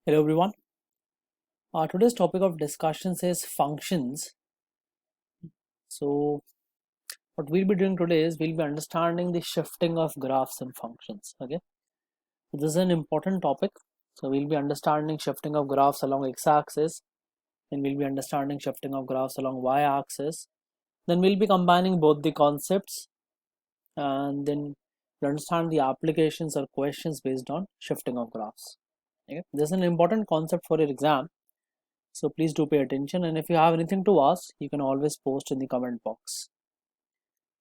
Hello everyone. Today's topic of discussion is functions. So what we'll be doing today is we'll be understanding the shifting of graphs and functions. Okay. So this is an important topic. So we'll be understanding shifting of graphs along x-axis, then we'll be understanding shifting of graphs along y-axis. Then we'll be combining both the concepts and then we'll understand the applications or questions based on shifting of graphs. Okay. This is an important concept for your exam. So please do pay attention, and if you have anything to ask, you can always post in the comment box.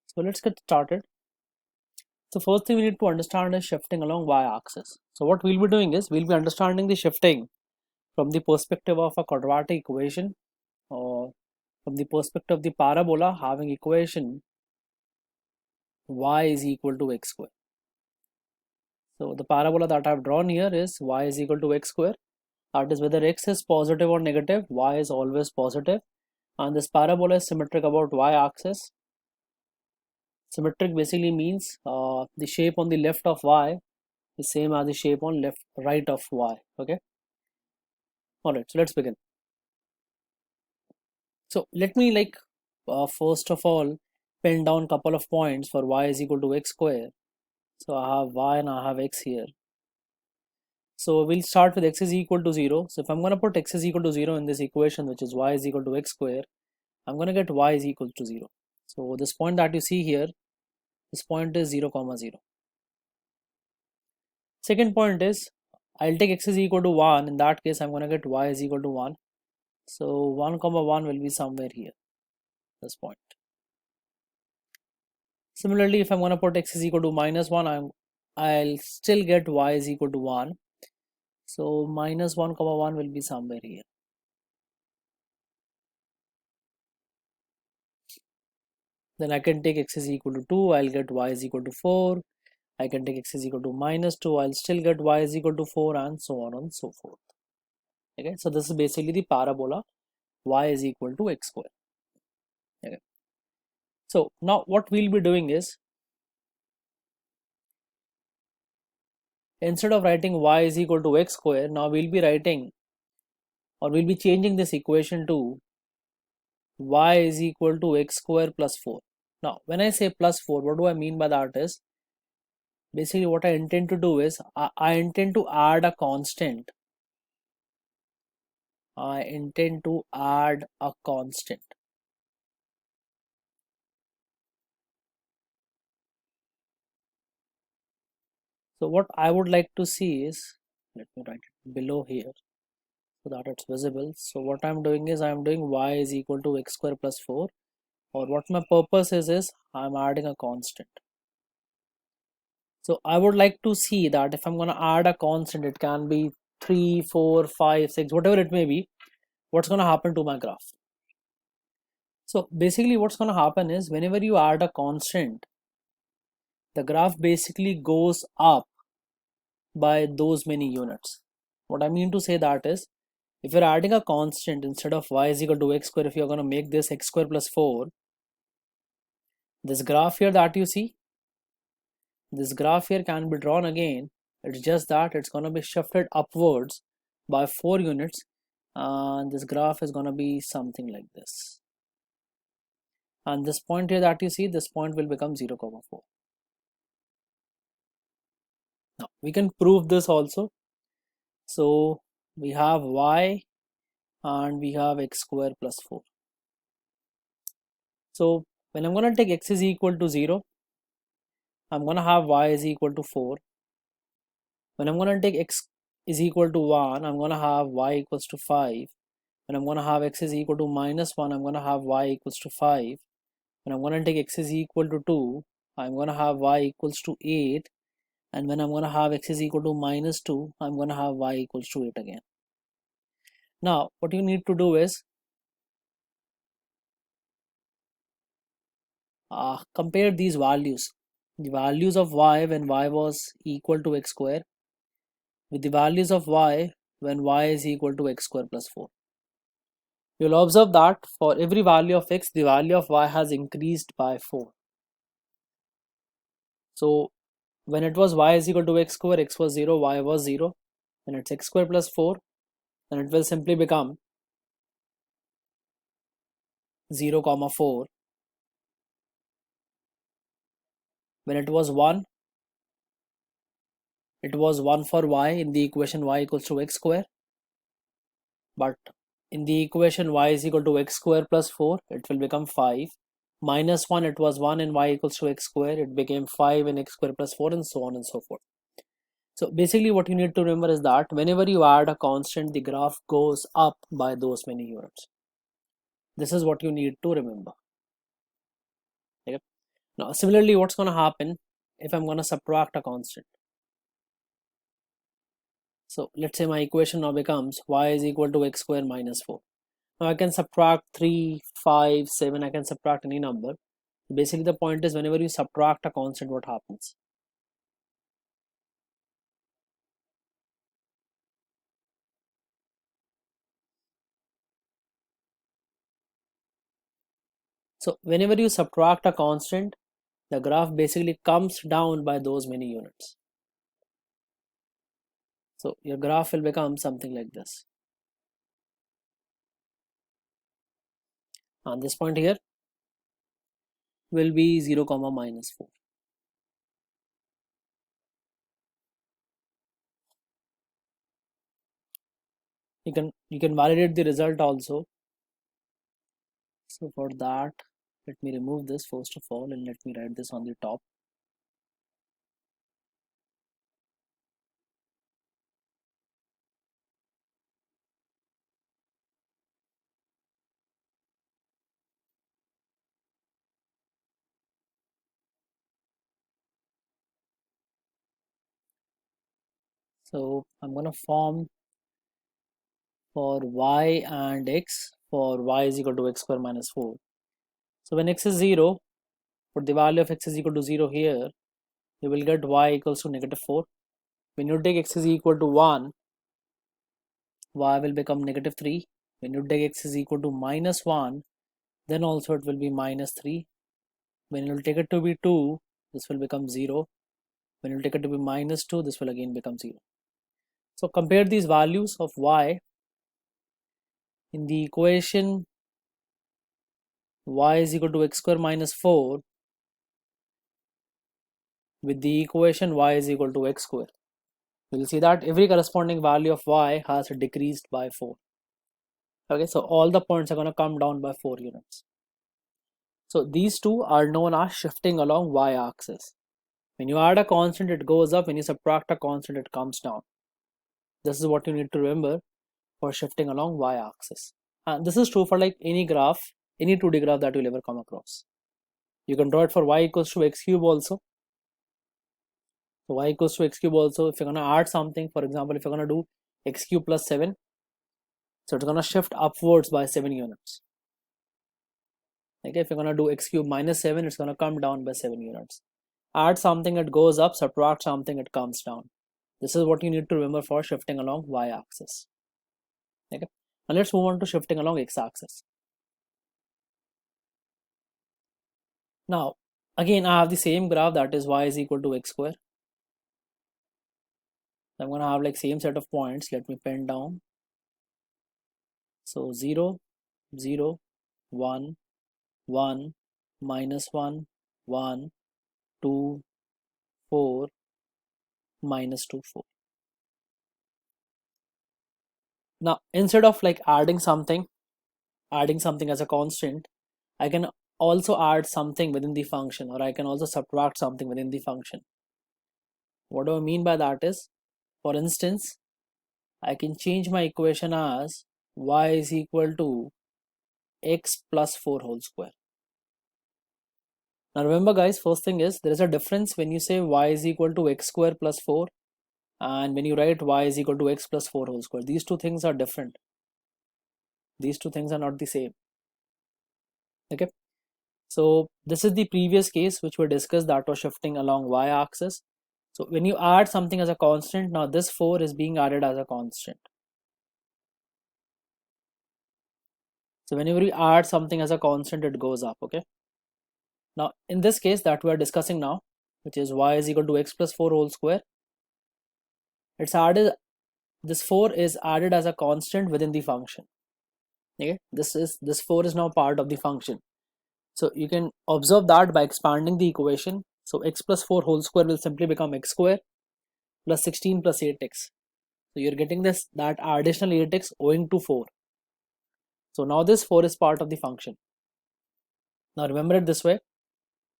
So let's get started. So first thing we need to understand is shifting along y-axis. So what we'll be doing is we'll be understanding the shifting from the perspective of a quadratic equation, or from the perspective of the parabola having equation y is equal to x square. So the parabola that I've drawn here is y is equal to x square. That is, whether x is positive or negative, y is always positive, and this parabola is symmetric about y-axis. Symmetric basically means the shape on the left of y is same as the shape on right of y. Okay. All right. So let's begin. So let me first of all pen down couple of points for y is equal to x square. So I have y and I have x here. So we'll start with x is equal to 0. So if I'm going to put x is equal to 0 in this equation, which is y is equal to x square, I'm going to get y is equal to 0. So this point that you see here, this point is 0, 0. Second point is I'll take x is equal to 1. In that case, I'm going to get y is equal to 1. So 1 comma 1 will be somewhere here, this point. Similarly, if I'm going to put x is equal to minus 1, I'll still get y is equal to 1. So minus 1 comma 1 will be somewhere here. Then I can take x is equal to 2, I'll get y is equal to 4. I can take x is equal to minus 2, I'll still get y is equal to 4, and so on and so forth. Okay, so this is basically the parabola y is equal to x square. Okay. So now what we'll be doing is, instead of writing y is equal to x square, now we'll be writing, or we'll be changing this equation to y is equal to x square plus 4. Now when I say plus 4, what do I mean by that is, basically what I intend to do is I intend to add a constant. I intend to add a constant. So what I would like to see is, let me write it below here so that it's visible. So what I'm doing is I'm doing y is equal to x square plus 4, or what my purpose is I'm adding a constant. So I would like to see that if I'm going to add a constant, it can be 3, 4, 5, 6, whatever it may be, what's going to happen to my graph. So basically what's going to happen is, whenever you add a constant, the graph basically goes up by those many units. What I mean to say that is, if you're adding a constant, instead of y is equal to x square, if you're going to make this x square plus 4, this graph here that you see, this graph here can be drawn again. It's just that it's going to be shifted upwards by 4 units, and this graph is going to be something like this. And this point here that you see, this point will become 0, 4. Now we can prove this also. So we have y and we have x square plus 4. So when I'm going to take x is equal to 0, I'm going to have y is equal to 4. When I'm going to take x is equal to 1, I'm going to have y equals to 5. When I'm going to have x is equal to minus 1, I'm going to have y equals to 5. When I'm going to take x is equal to 2, I'm going to have y equals to 8. And when I'm going to have x is equal to minus 2, I'm going to have y equals to 8 again. Now what you need to do is compare these values. The values of y when y was equal to x square with the values of y when y is equal to x square plus 4. You'll observe that for every value of x, the value of y has increased by 4. So when it was y is equal to x square, x was 0, y was 0. When it's x square plus 4, then it will simply become 0 comma 4. When it was 1, it was 1 for y in the equation y equals to x square, but in the equation y is equal to x square plus 4, it will become 5. Minus 1, it was 1 in y equals to x square, it became 5 in x square plus 4, and so on and so forth. So basically what you need to remember is that whenever you add a constant, the graph goes up by those many units. This is what you need to remember. Okay? Now similarly, what's going to happen if I'm going to subtract a constant? So let's say my equation now becomes y is equal to x square minus 4. Now I can subtract 3, 5, 7, I can subtract any number. Basically the point is whenever you subtract a constant, what happens? So whenever you subtract a constant, the graph basically comes down by those many units. So your graph will become something like this. And this point here will be 0 comma minus 4. You can validate the result also. So for that, let me remove this first of all and let me write this on the top. So I'm going to form for y and x, for y is equal to x square minus 4. So when x is 0, put the value of x is equal to 0 here, you will get y equals to negative 4. When you take x is equal to 1, y will become negative 3. When you take x is equal to minus 1, then also it will be minus 3. When you take it to be 2, this will become 0. When you take it to be minus 2, this will again become 0. So compare these values of y in the equation y is equal to x square minus 4 with the equation y is equal to x square. You will see that every corresponding value of y has decreased by 4. Okay, so all the points are going to come down by 4 units. So these two are known as shifting along y-axis. When you add a constant, it goes up. When you subtract a constant, it comes down. This is what you need to remember for shifting along y-axis. And this is true for like any graph, any 2D graph that you'll ever come across. You can draw it for y equals to x cube also. So y equals to x cube also, if you're going to add something, for example, if you're going to do x cube plus 7, so it's going to shift upwards by 7 units. Okay, if you're going to do x cube minus 7, it's going to come down by 7 units. Add something, it goes up, subtract something, it comes down. This is what you need to remember for shifting along y-axis. Okay, and let's move on to shifting along x-axis. Now, again, I have the same graph, that is y is equal to x square. I'm going to have like same set of points. Let me pen down. So 0, 0, 1, 1, minus 1, 1, 2, 4, minus 2, 4. Now, instead of like adding something as a constant, I can also add something within the function, or I can also subtract something within the function. What do I mean by that is, for instance, I can change my equation as y is equal to x plus 4 whole square. Now remember guys, first thing is there is a difference when you say y is equal to x square plus 4 and when you write y is equal to x plus 4 whole square. These two things are different. These two things are not the same. Okay, so this is the previous case which we discussed, that was shifting along y-axis. So when you add something as a constant, now this 4 is being added as a constant. So whenever you add something as a constant, it goes up. Okay, now in this case that we are discussing now, which is y is equal to x plus 4 whole square, it's added this 4 is added as a constant within the function. Okay, this 4 is now part of the function. So you can observe that by expanding the equation. So x plus 4 whole square will simply become x square plus 16 plus 8x. So you're getting this, that additional 8x owing to 4. So now this 4 is part of the function. Now remember it this way: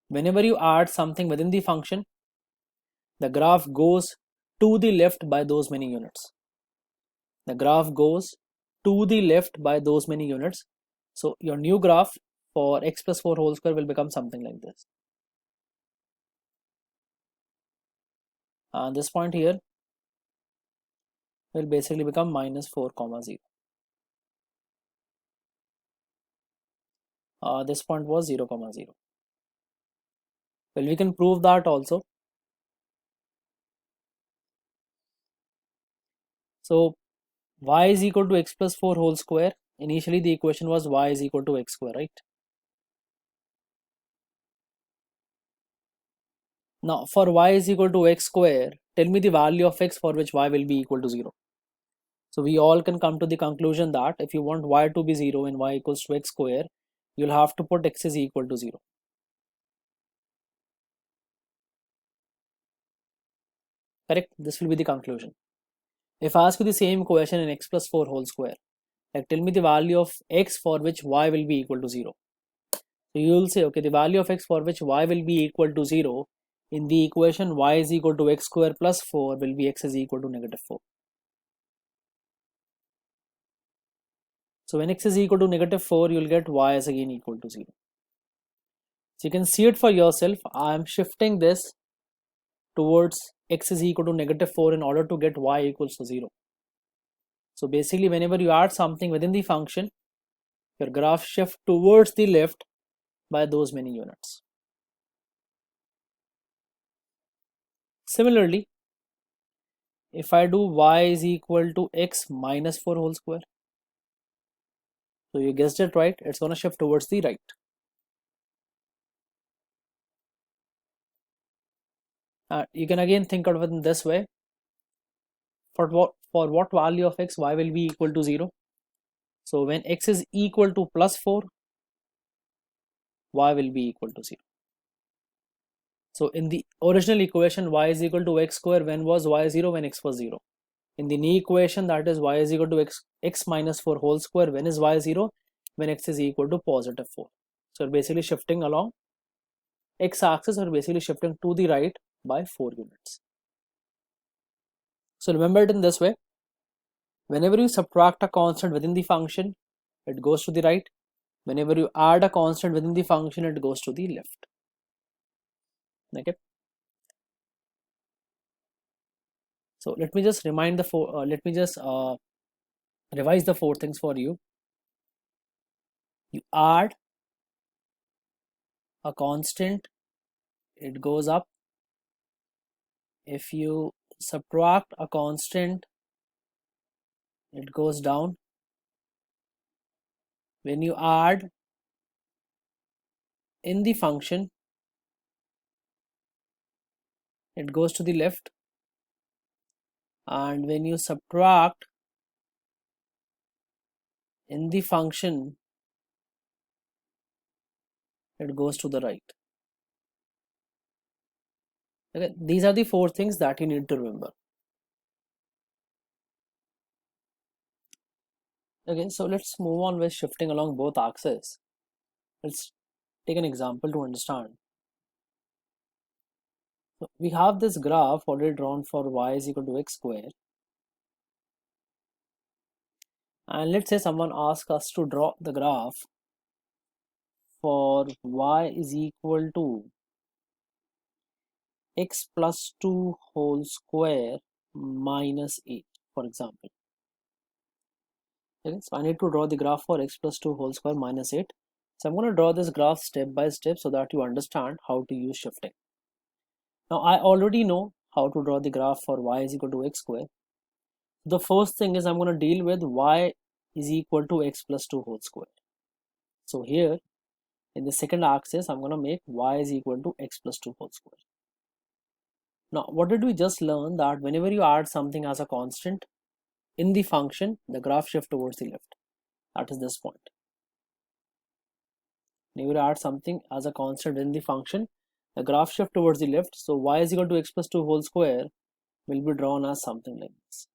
whenever you add something within the function, the graph goes to the left by those many units. The graph goes to the left by those many units. So your new graph for x plus 4 whole square will become something like this. And this point here will basically become minus 4 comma 0. This point was 0 comma 0. Well, we can prove that also. So y is equal to x plus 4 whole square. Initially the equation was y is equal to x square, right? Now for y is equal to x square, tell me the value of x for which y will be equal to 0. So we all can come to the conclusion that if you want y to be 0 and y equals to x square, you'll have to put x is equal to 0. Correct? This will be the conclusion. If I ask you the same question in x plus 4 whole square, like tell me the value of x for which y will be equal to 0. So you will say, okay, the value of x for which y will be equal to 0 in the equation y is equal to x square plus 4 will be x is equal to negative 4. So when x is equal to negative 4, you will get y is again equal to 0. So you can see it for yourself. I am shifting this towards x is equal to negative 4 in order to get y equals to 0. So basically whenever you add something within the function, your graph shift towards the left by those many units. Similarly, if I do y is equal to x minus 4 whole square, so you guessed it right, it's going to shift towards the right. You can again think of it in this way: for what value of x y will be equal to 0. So when x is equal to plus 4, y will be equal to 0. So in the original equation, y is equal to x square, when was y 0? When x was 0. In the new equation, that is y is equal to x minus 4 whole square, when is y 0? When x is equal to positive 4. So basically shifting along x axis, or basically shifting to the right by 4 units. So remember it in this way: whenever you subtract a constant within the function, it goes to the right. Whenever you add a constant within the function, it goes to the left. Okay. So let me just remind the revise the 4 things for you. You add a constant, it goes up. If you subtract a constant, it goes down. When you add in the function, it goes to the left, and when you subtract in the function, it goes to the right. Okay, these are the 4 things that you need to remember. Okay, so let's move on with shifting along both axes. Let's take an example to understand. So we have this graph already drawn for y is equal to x square, and let's say someone asks us to draw the graph for y is equal to x plus 2 whole square minus 8, for example. Okay, so I need to draw the graph for x plus 2 whole square minus 8. So I'm going to draw this graph step by step so that you understand how to use shifting. Now I already know how to draw the graph for y is equal to x square. The first thing is I'm going to deal with y is equal to x plus 2 whole square. So here in the second axis, I'm going to make y is equal to x plus 2 whole square. Now what did we just learn? That whenever you add something as a constant, in the function, the graph shift towards the left. That is this point. You will add something as a constant in the function, the graph shift towards the left. So y is equal to x plus 2 whole square will be drawn as something like this.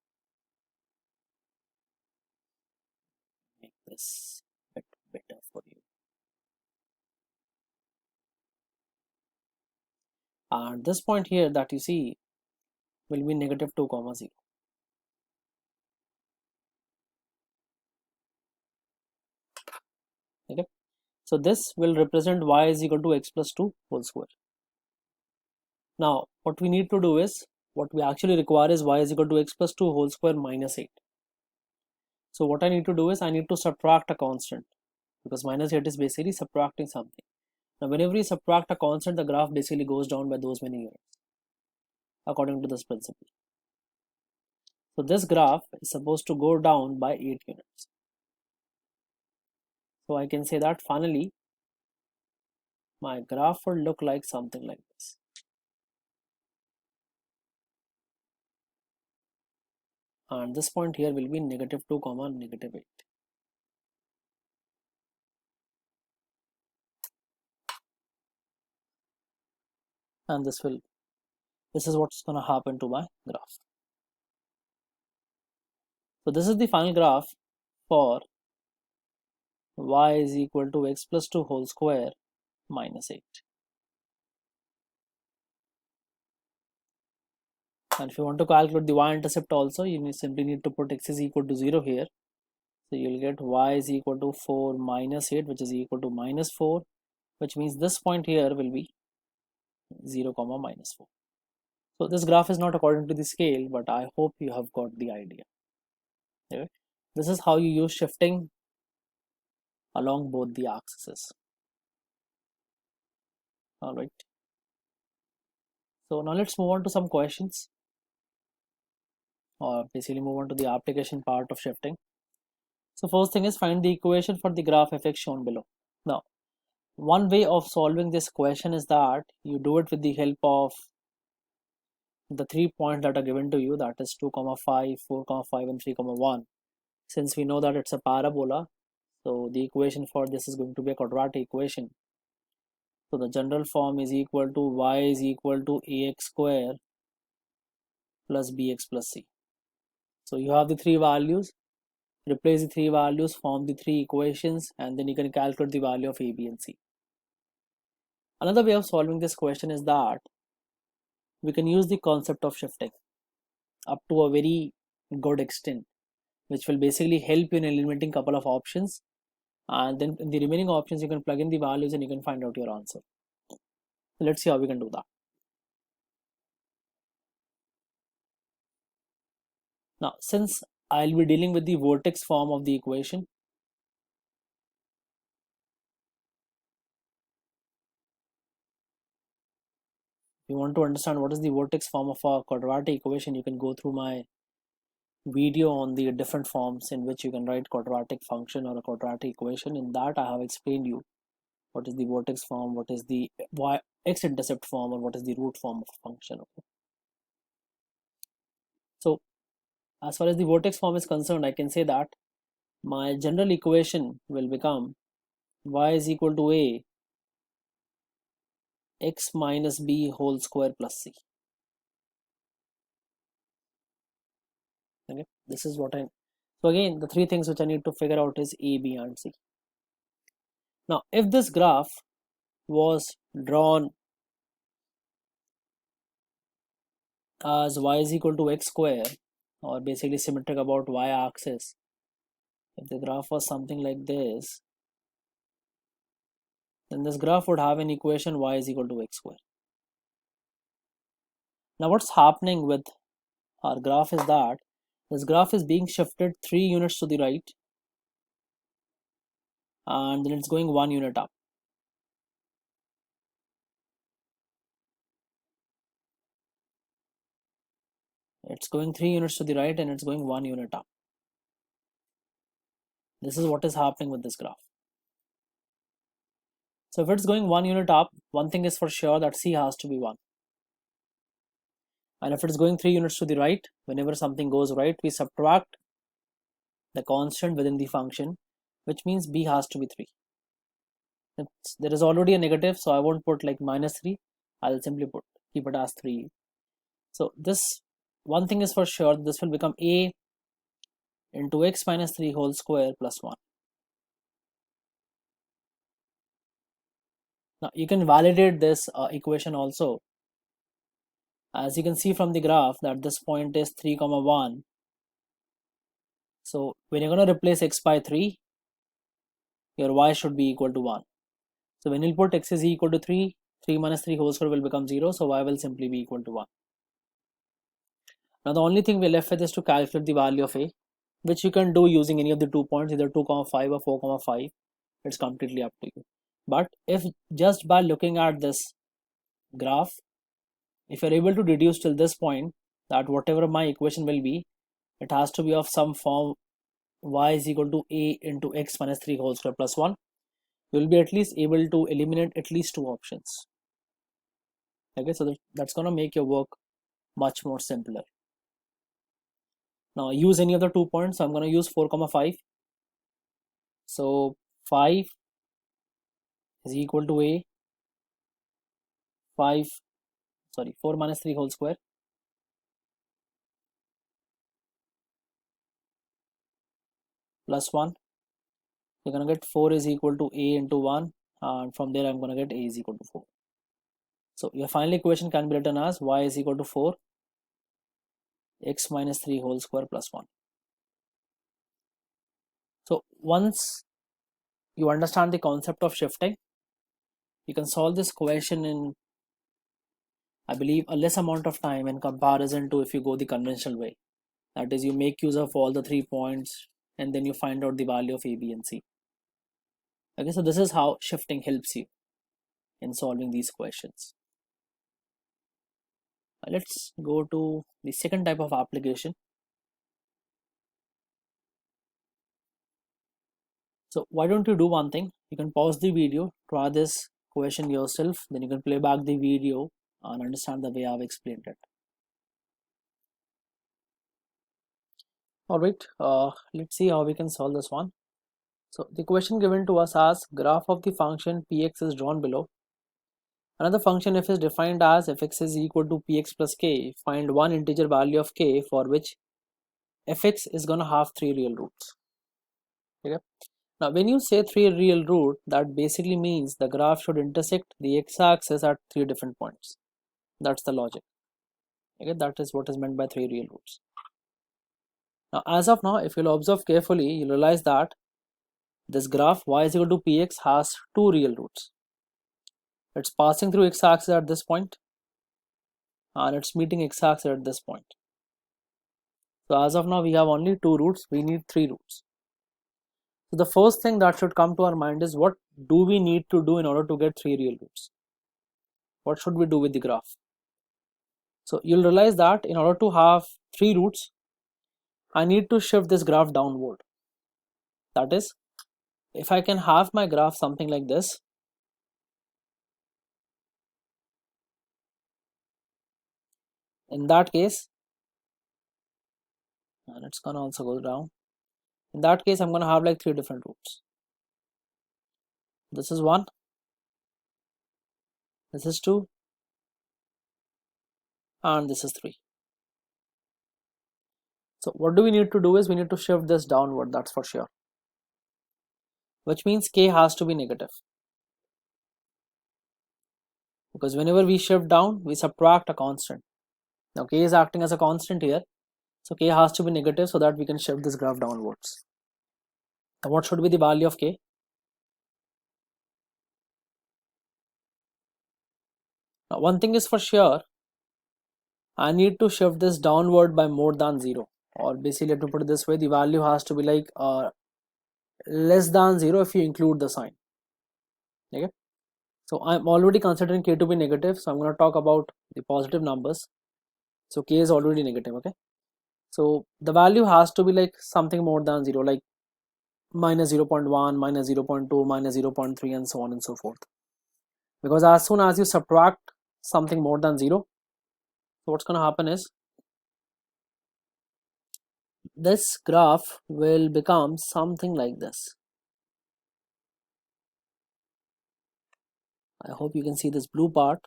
Make this a bit better for you. And this point here that you see will be negative 2 comma 0. Okay, so this will represent y is equal to x plus 2 whole square. Now what we need to do is, what we actually require is y is equal to x plus 2 whole square minus 8. So what I need to do is, I need to subtract a constant, because minus 8 is basically subtracting something. Now whenever you subtract a constant, the graph basically goes down by those many units according to this principle. So this graph is supposed to go down by 8 units. So I can say that finally my graph would look like something like this. And this point here will be negative 2 comma negative 8. And this is what's going to happen to my graph. So this is the final graph for y is equal to x plus 2 whole square minus 8. And if you want to calculate the y-intercept also, you simply need to put x is equal to 0 here. So you'll get y is equal to 4 minus 8, which is equal to minus 4, which means this point here will be 0 comma minus 4. So this graph is not according to the scale, but I hope you have got the idea. Okay? This is how you use shifting along both the axes. Alright. So now let's move on to some questions, or basically move on to the application part of shifting. So first thing is, find the equation for the graph fx shown below. Now one way of solving this question is that you do it with the help of the 3 points that are given to you, that is 2 comma 5, 4 comma 5 and 3 comma 1. Since we know that it's a parabola, so the equation for this is going to be a quadratic equation. So the general form is equal to y is equal to ax square plus bx plus c. So you have the 3 values, replace the 3 values, form the 3 equations, and then you can calculate the value of a, b and c. Another way of solving this question is that we can use the concept of shifting up to a very good extent, which will basically help you in eliminating couple of options, and then in the remaining options you can plug in the values and you can find out your answer. So let's see how we can do that. Now since I'll be dealing with the vortex form of the equation, if you want to understand what is the vortex form of a quadratic equation, you can go through my video on the different forms in which you can write quadratic function or a quadratic equation. In that I have explained you what is the vortex form, what is the x-intercept form, or what is the root form of a function. Okay. So as far as the vortex form is concerned, I can say that my general equation will become y is equal to a x minus b whole square plus c. Okay, this is what so again the 3 things which I need to figure out is a, b and c. Now if this graph was drawn as y is equal to x square, or basically symmetric about y axis, if the graph was something like this, then this graph would have an equation y is equal to x square. Now what's happening with our graph is that this graph is being shifted 3 units to the right, and then it's going 1 unit up. It's going 3 units to the right and it's going 1 unit up. This is what is happening with this graph. So if it's going 1 unit up, one thing is for sure, that c has to be 1. And if it's going 3 units to the right, whenever something goes right, we subtract the constant within the function, which means b has to be 3. There is already a negative, so I won't put like -3. I'll simply keep it as 3. So this one thing is for sure, this will become a into x minus 3 whole square plus 1. Now you can validate this equation also. As you can see from the graph that this point is 3, 1. So when you're going to replace x by 3, your y should be equal to 1. So when you put x is equal to 3, 3 minus 3 whole square will become 0. So y will simply be equal to 1. Now the only thing we're left with is to calculate the value of a, which you can do using any of the 2 points, either 2, 5 or 4, 5. It's completely up to you. But if just by looking at this graph, if you're able to deduce till this point that whatever my equation will be, it has to be of some form y is equal to a into x minus 3 whole square plus 1, you will be at least able to eliminate at least 2 options. Okay, so that's going to make your work much more simpler. Now use any of the 2 points. So I'm going to use 4, 5. So 5 is equal to a 4 minus 3 whole square plus 1. You're going to get 4 is equal to a into 1, and from there I'm going to get a is equal to 4. So your final equation can be written as y is equal to 4 x minus 3 whole square plus 1. So once you understand the concept of shifting, you can solve this question in, I believe, a less amount of time in comparison to if you go the conventional way. That is, you make use of all the 3 points and then you find out the value of a, b and c. Okay, so this is how shifting helps you in solving these questions. Let's go to the second type of application. So why don't you do one thing? You can pause the video, try this question yourself, then you can play back the video and understand the way I've explained it. Alright, let's see how we can solve this one. So the question given to us as graph of the function px is drawn below. Another function f is defined as fx is equal to px plus k. Find one integer value of k for which fx is going to have 3 real roots. Okay. Now when you say 3 real root, that basically means the graph should intersect the x-axis at 3 different points. That's the logic. Okay, that is what is meant by 3 real roots. Now as of now, if you'll observe carefully, you'll realize that this graph y is equal to px has 2 real roots. It's passing through x-axis at this point and it's meeting x-axis at this point. So as of now we have only 2 roots, we need 3 roots. So the first thing that should come to our mind is, what do we need to do in order to get 3 real roots? What should we do with the graph? So you'll realize that in order to have 3 roots, I need to shift this graph downward. That is, if I can have my graph something like this, in that case, and it's gonna also go down. In that case, I'm gonna have like 3 different roots. This is 1, this is 2, and this is 3. So what do we need to do is we need to shift this downward, that's for sure. Which means k has to be negative. Because whenever we shift down, we subtract a constant. Now k is acting as a constant here. So k has to be negative so that we can shift this graph downwards. And what should be the value of k? Now one thing is for sure, I need to shift this downward by more than 0. Or basically, let me put it this way, the value has to be like less than 0 if you include the sign. Okay. So I'm already considering k to be negative, so I'm going to talk about the positive numbers. So k is already negative. Okay. So the value has to be like something more than 0, like minus 0.1, minus 0.2, minus 0.3, and so on and so forth. Because as soon as you subtract something more than 0, so what's going to happen is this graph will become something like this. I hope you can see this blue part,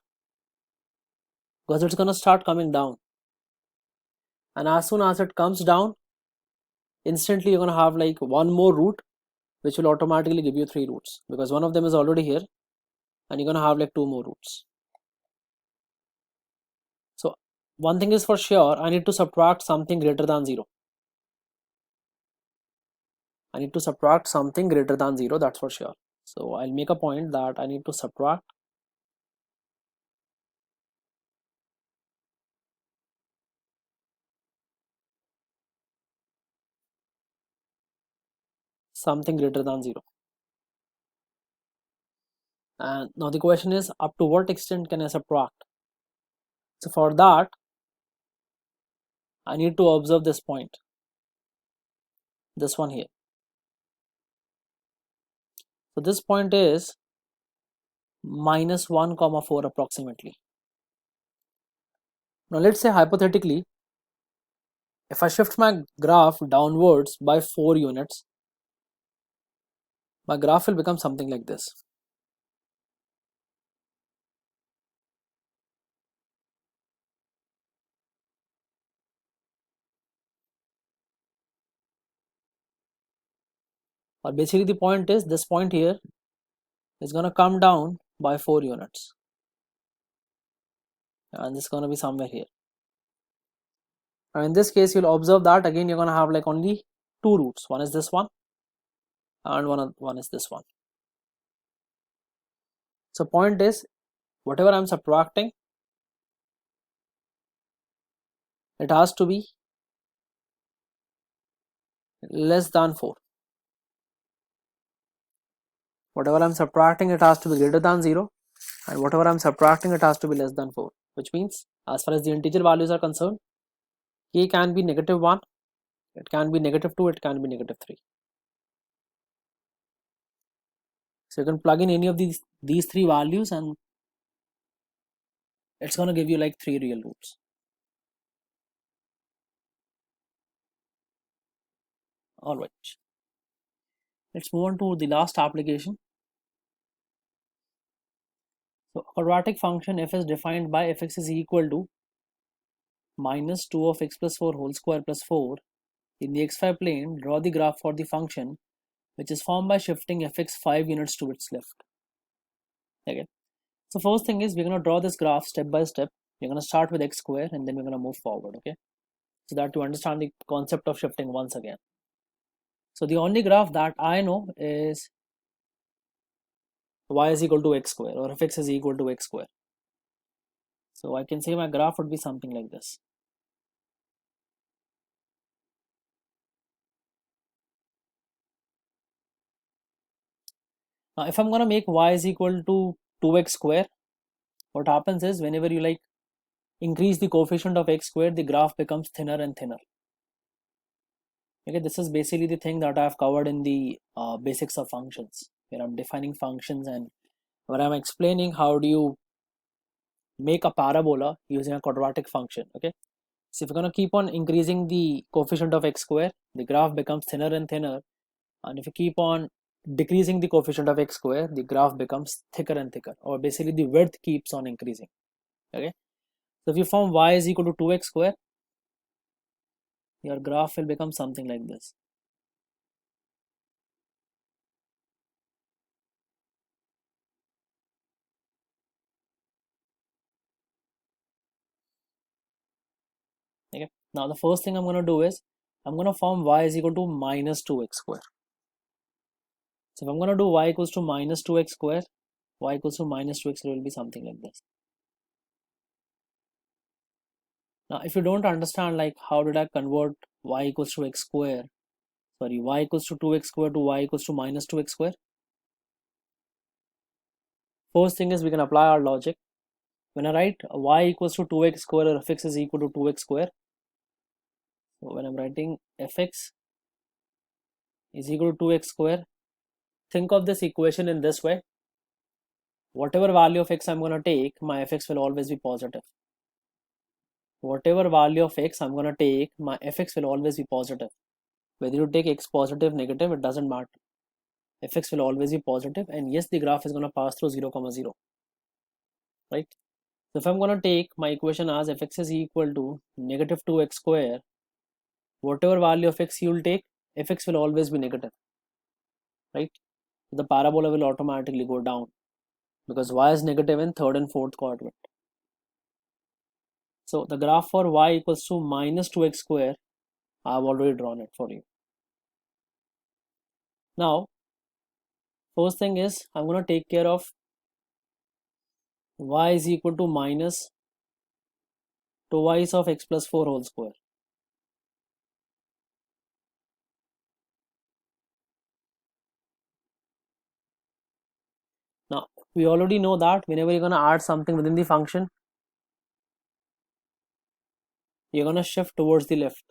because it's gonna start coming down, and as soon as it comes down, instantly you're gonna have like one more root, which will automatically give you three roots, because one of them is already here, and you're gonna have like two more roots. So one thing is for sure, I need to subtract something greater than 0. I need to subtract something greater than 0, that's for sure. So I'll make a point that I need to subtract something greater than 0. And now the question is, up to what extent can I subtract? So for that, I need to observe this point, this one here. So this point is -1, 4 approximately. Now let's say hypothetically, if I shift my graph downwards by 4 units, my graph will become something like this. Or basically the point is, this point here is going to come down by 4 units, and this is going to be somewhere here. And in this case, you'll observe that again you're going to have like only two roots. One is this one, and one is this one. So point is, whatever I'm subtracting, it has to be less than 4. Whatever I'm subtracting, it has to be greater than 0, and whatever I'm subtracting, it has to be less than 4, which means as far as the integer values are concerned, k can be -1, it can be -2, it can be -3. So you can plug in any of these three values, and it's going to give you like 3 real roots. Alright, let's move on to the last application. So a quadratic function f is defined by fx is equal to -2 of x plus 4 whole square plus 4. In the xy plane, draw the graph for the function, which is formed by shifting fx 5 units to its left. Okay. So first thing is, we're going to draw this graph step by step. We're going to start with x square, and then we're going to move forward. Okay. So that you understand the concept of shifting once again. So the only graph that I know is y is equal to x square, or fx is equal to x square. So I can say my graph would be something like this. Now if I'm going to make y is equal to 2x square, what happens is, whenever you like increase the coefficient of x squared, the graph becomes thinner and thinner. Okay, this is basically the thing that I've covered in the basics of functions, where I'm defining functions and where I'm explaining how do you make a parabola using a quadratic function. Okay, so if you're going to keep on increasing the coefficient of x square, the graph becomes thinner and thinner, and if you keep on decreasing the coefficient of x square, the graph becomes thicker and thicker, or basically the width keeps on increasing. Okay, so if you form y is equal to 2x square, your graph will become something like this. Okay, now the first thing I'm going to do is, I'm going to form y is equal to -2x square. So if I'm going to do y equals to -2x square, y equals to -2x square will be something like this. Now if you don't understand like how did I convert y equals to x square, sorry, y equals to 2x square to y equals to -2x square, first thing is we can apply our logic. When I write y equals to 2x square, or fx is equal to 2x square, so when I'm writing fx is equal to 2x square, think of this equation in this way: whatever value of x I'm going to take, my fx will always be positive. whatever value of x I'm gonna take, my fx will always be positive. Whether you take x positive, negative, it doesn't matter. Fx will always be positive, and yes, the graph is gonna pass through 0, 0, right? So if I'm gonna take my equation as fx is equal to negative 2x square, whatever value of x you will take, fx will always be negative, right? The parabola will automatically go down because y is negative in third and fourth quadrant. So the graph for y equals to minus 2x square, I've already drawn it for you. Now, first thing is I'm going to take care of y is equal to minus twice of x plus 4 whole square. Now, we already know that whenever you're going to add something within the function, you're going to shift towards the left.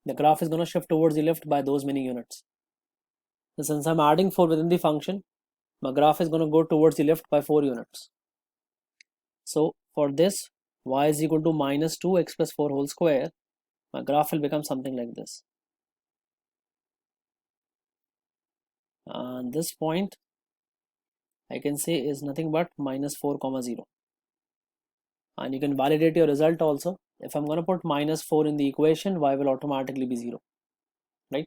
The graph is going to shift towards the left by those many units. So since I'm adding 4 within the function, my graph is going to go towards the left by 4 units. So for this, y is equal to minus 2x plus 4 whole square, my graph will become something like this. And this point I can say is nothing but minus 4, 0. And you can validate your result also. If I'm going to put minus 4 in the equation, y will automatically be 0, right?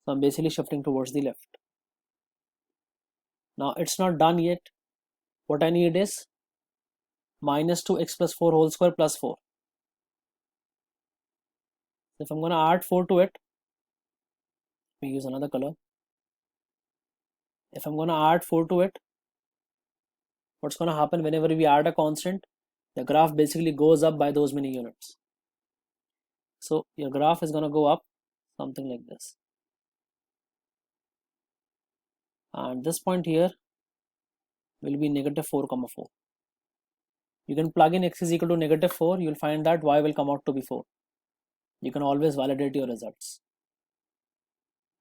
So I'm basically shifting towards the left. Now it's not done yet. What I need is minus 2x plus 4 whole square plus 4. If I'm going to add 4 to it, we use another color. If I'm going to add 4 to it, what's going to happen whenever we add a constant? The graph basically goes up by those many units. So your graph is going to go up something like this. And this point here will be negative 4, 4. You can plug in x is equal to negative 4, you'll find that y will come out to be 4. You can always validate your results.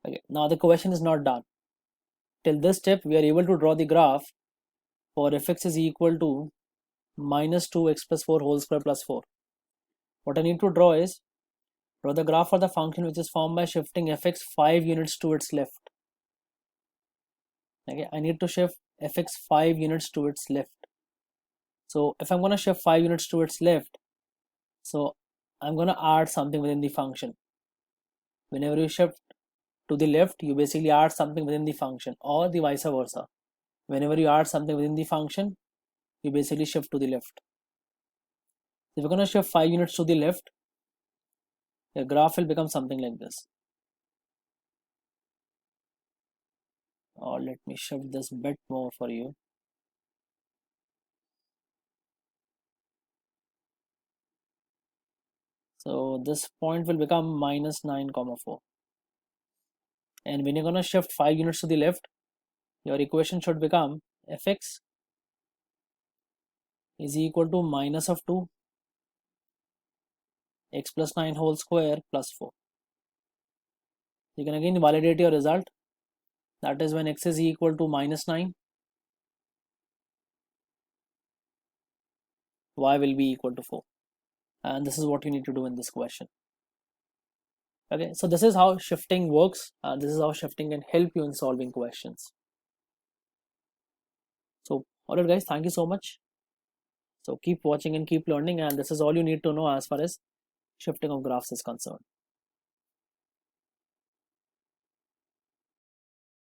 Okay, now the question is not done. Till this step, we are able to draw the graph for fx is equal to minus 2x plus 4 whole square plus 4. What I need to draw is, draw the graph for the function which is formed by shifting fx 5 units to its left. Okay, I need to shift fx 5 units to its left. So if I'm going to shift 5 units to its left, so I'm going to add something within the function. Whenever you shift to the left, you basically add something within the function, or the vice versa. Whenever you add something within the function, you basically shift to the left. If you're going to shift 5 units to the left, your graph will become something like this. Or let me shift this bit more for you. So this point will become minus 9, 4. And when you're going to shift 5 units to the left, your equation should become fx is equal to minus of 2 x plus 9 whole square plus 4. You can again validate your result. That is when x is equal to minus 9, y will be equal to 4. And this is what you need to do in this question. Okay, so this is how shifting works. This is how shifting can help you in solving questions. So alright guys, thank you so much. So keep watching and keep learning, and this is all you need to know as far as shifting of graphs is concerned.